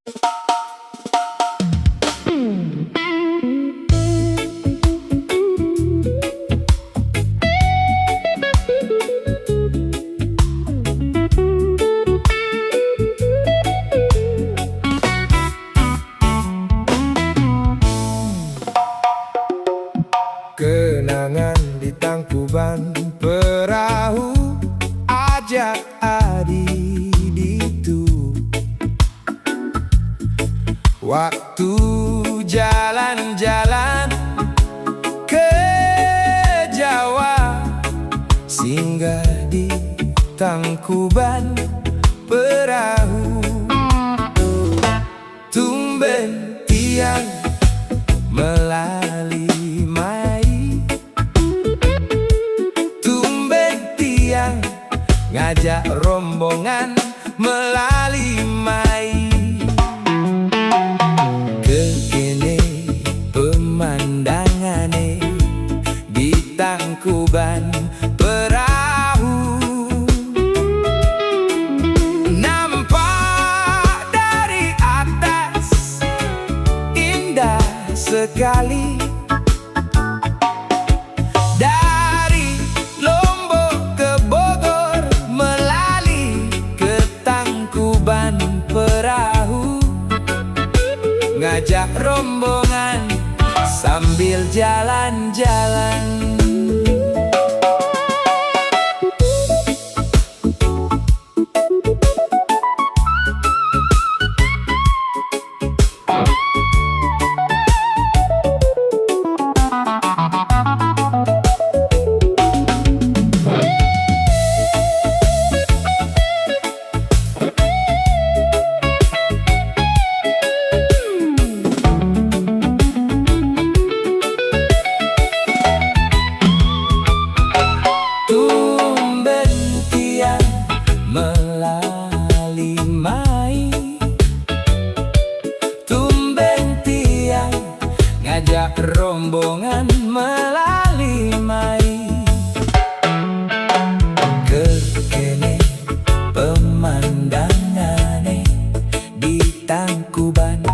Kenangan di Tangkuban Perahu, ajak adik itu. Waktu jalan-jalan ke Jawa, singgah di Tangkuban Perahu. Tumben tiang melali ngajak rombongan melalimai. Kekene pemandangane di Tangkuban Perahu, nampak dari atas indah sekali. Ngajak rombongan sambil jalan-jalan. Ngajak rombongan melalimai. Kekene pemandangane di Tangkuban